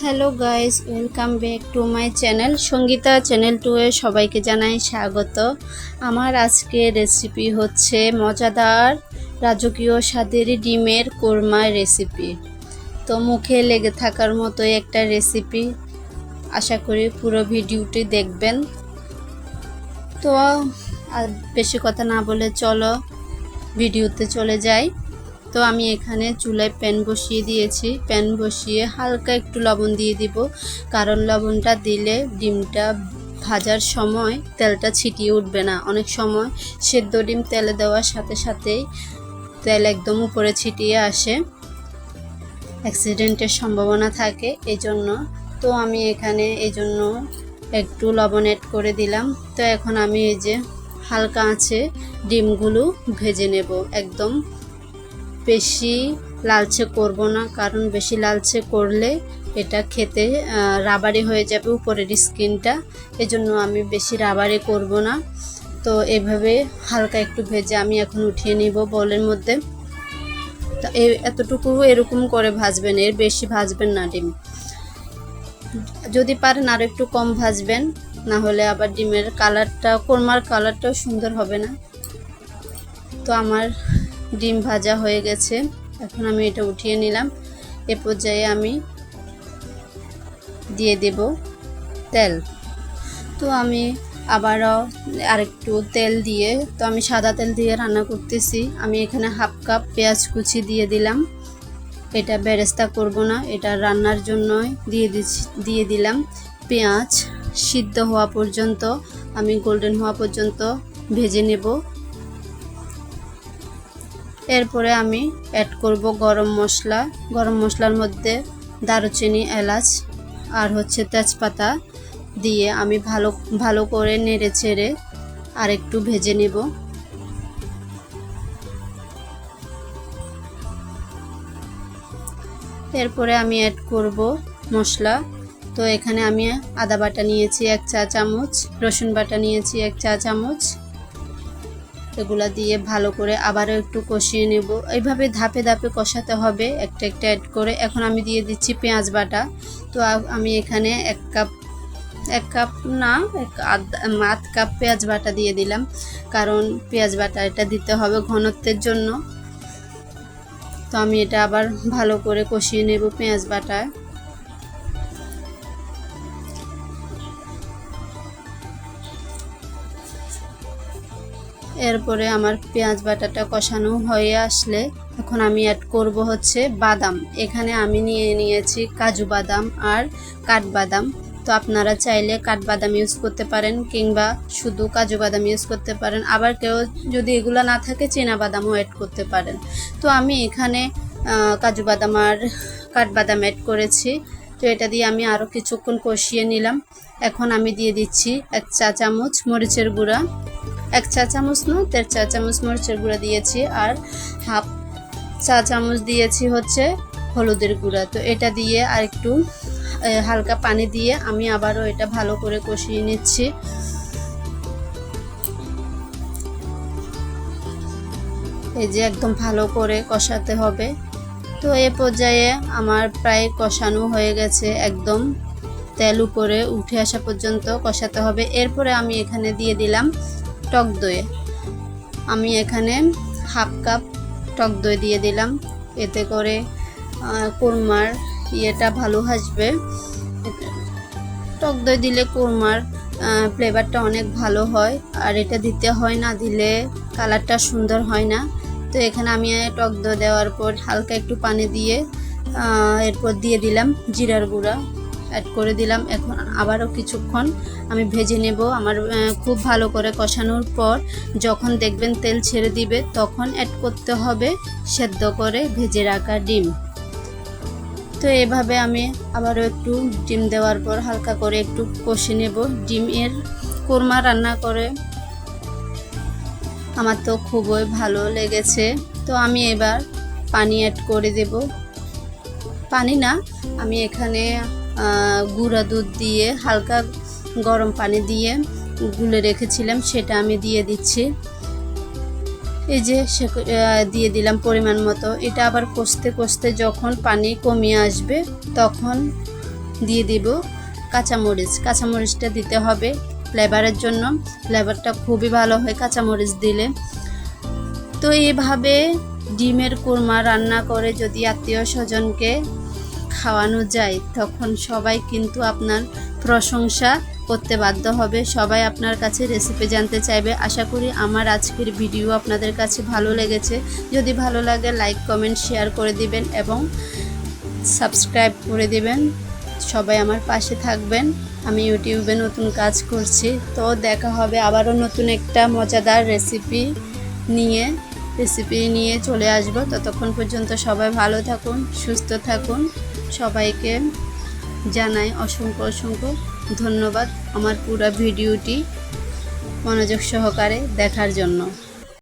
Hello guys, welcome back to my channel Sangeeta channel 2 এ সবাইকে জানাই স্বাগত। আমার আজকে রেসিপি হচ্ছে মজাদার রাজকীয় স্বাদের ডিমের কোরমা রেসিপি। তো মুখে লেগে থাকার মতো একটা রেসিপি, আশা করি পুরো ভিডিওটি দেখবেন। তো আর বেশি কথা না বলে চলো ভিডিওতে চলে যাই। তো আমি এখানে চুলায় প্যান বসিয়ে দিয়েছি। প্যান বসিয়ে হালকা একটু লবণ দিয়ে দিব, কারণ লবণটা দিলে ডিমটা ভাজার সময় তেলটা ছিটিয়ে উঠবে না। অনেক সময় সেদ্ধ ডিম তেলে দেওয়ার সাথে সাথেই তেল একদম উপরে ছিটিয়ে আসে, অ্যাক্সিডেন্টের সম্ভাবনা থাকে এই জন্য। তো আমি এখানে এই জন্য একটু লবণ অ্যাড করে দিলাম। তো এখন আমি এই যে হালকা আঁচে ডিমগুলো ভেজে নেব। একদম বেশি লালচে করব না, কারণ বেশি লালচে করলে এটা খেতে রাবারি হয়ে যাবে উপরের স্কিনটা। এজন্য আমি বেশি রাবারি করব না। তো এভাবে হালকা একটু ভেজে আমি এখন উঠিয়ে নিব বোলের মধ্যে। তো এতটুকু এরকম করে ভাজবেন, এর বেশি ভাজবেন না ডিম। যদি পারেন আরও একটু কম ভাজবেন, না হলে আবার ডিমের কালারটা, কোরমার কালারটাও সুন্দর হবে না। তো আমার ডিম ভাজা হয়ে গেছে, এখন আমি এটা উঠিয়ে নিলাম। এ পর্যায়ে আমি দিয়ে দেব তেল। তো আমি আবারও আরেকটু তেল দিয়ে, তো আমি সাদা তেল দিয়ে রান্না করতেছি। আমি এখানে হাফ কাপ পেঁয়াজ কুচি দিয়ে দিলাম। এটা বেরেস্তা করব না, এটা রান্নার জন্যই দিয়ে দিলাম। পেঁয়াজ সিদ্ধ হওয়া পর্যন্ত, আমি গোল্ডেন হওয়া পর্যন্ত ভেজে নেব। এরপরে আমি অ্যাড করব গরম মশলা। গরম মশলার মধ্যে দারুচিনি, এলাচ আর হচ্ছে তেজপাতা দিয়ে আমি ভালো করে নেড়ে চেড়ে আর একটু ভেজে নেব। এরপরে আমি অ্যাড করব মশলা। তো এখানে আমি আদা বাটা নিয়েছি 1 চা চামচ, রসুন বাটা নিয়েছি 1 চা চামচ। এগুলা দিয়ে ভালো করে আবারও একটু কষিয়ে নেব। এইভাবে ধাপে ধাপে কষাতে হবে, একটা একটা অ্যাড করে। এখন আমি দিয়ে দিচ্ছি পেঁয়াজ বাটা। তো আমি এখানে এক কাপ না, আধ কাপ পেঁয়াজ বাটা দিয়ে দিলাম, কারণ পেঁয়াজ বাটা এটা দিতে হবে ঘনত্বের জন্য। তো আমি এটা আবার ভালো করে কষিয়ে নেব পেঁয়াজ বাটায়। এরপরে আমার পেঁয়াজ বাটাটা কষানো হয়ে আসলে এখন আমি অ্যাড করব হচ্ছে বাদাম। এখানে আমি নিয়েছি কাজু বাদাম আর কাঠবাদাম। তো আপনারা চাইলে কাঠবাদাম ইউজ করতে পারেন, কিংবা শুধু কাজু বাদাম ইউজ করতে পারেন। আবার কেউ যদি এগুলো না থাকে চীনা বাদামও অ্যাড করতে পারেন। তো আমি এখানে কাজু বাদাম আর কাঠবাদাম অ্যাড করেছি। তো এটা দিয়ে আমি আরও কিছুক্ষণ কষিয়ে নিলাম। এখন আমি দিয়ে দিচ্ছি 1 চা চামচ মরিচের গুঁড়া, 1 চা চামচ না, 1.5 চা চামচ মরিচের গুঁড়া দিয়েছি, আর হাফ চা চামচ দিয়েছি হচ্ছে হলুদের গুঁড়া। তো এটা দিয়ে আর একটু হালকা পানি দিয়ে আমি আবারও এটা ভালো করে কষিয়ে নিচ্ছি। এই যে একদম ভালো করে কষাতে হবে। তো এ পর্যায়ে আমার প্রায় কষানো হয়ে গেছে, একদম তেল উপরে উঠে আসা পর্যন্ত কষাতে হবে। এরপরে আমি এখানে দিয়ে দিলাম টক দই। আমি এখানে হাফ কাপ টক দই দিয়ে দিলাম, এতে করে কোরমার ইয়েটা ভালো আসবে। টক দই দিলে কোরমার ফ্লেভারটা অনেক ভালো হয়, আর এটা দিতে হয় না দিলে কালারটা সুন্দর হয় না। তো এখানে আমি টক দই দেওয়ার পর হালকা একটু পানি দিয়ে এরপর দিয়ে দিলাম জিরার গুঁড়া অ্যাড করে দিলাম। এখন আবারও কিছুক্ষণ আমি ভেজে নেব। আমার খুব ভালো করে কষানোর পর যখন দেখবেন তেল ছেড়ে দিবে, তখন অ্যাড করতে হবে সেদ্ধ করে ভেজে রাখা ডিম। তো এভাবে আমি আবারও একটু ডিম দেওয়ার পর হালকা করে একটু কষে নেব। ডিমের কোরমা রান্না করে আমার তো খুবই ভালো লেগেছে। তো আমি এবার পানি অ্যাড করে দেব। পানি না, আমি এখানে গুঁড়া দুধ দিয়ে হালকা গরম পানি দিয়ে গুলে রেখেছিলাম, সেটা আমি দিয়ে দিচ্ছি। এই যে দিয়ে দিলাম পরিমাণ মতো। এটা আবার কষতে কষতে যখন পানি কমিয়ে আসবে, তখন দিয়ে দিব কাঁচামরিচ। কাঁচামরিচটা দিতে হবে ফ্লেভারের জন্য, ফ্লেভারটা খুবই ভালো হয় কাঁচামরিচ দিলে। তো এইভাবে ডিমের কোরমা রান্না করে যদি আত্মীয় স্বজনকে খাওয়ানো যায় তখন সবাই কিন্তু আপনার প্রশংসা করতে বাধ্য হবে, সবাই আপনার কাছে রেসিপি জানতে চাইবে। আশা করি আমার আজকের ভিডিও আপনাদের কাছে ভালো লেগেছে। যদি ভালো লাগে লাইক কমেন্ট শেয়ার করে দিবেন এবং সাবস্ক্রাইব করে দিবেন। সবাই আমার পাশে থাকবেন। আমি ইউটিউবে নতুন কাজ করছি, তো দেখা হবে আবারও নতুন একটা মজাদার রেসিপি নিয়ে চলে আসব। ততক্ষণ পর্যন্ত সবাই ভালো থাকুন, সুস্থ থাকুন। সবাইকে জানাই অসংখ্য অসংখ্য ধন্যবাদ আমার পুরো ভিডিওটি মনোযোগ সহকারে দেখার জন্য।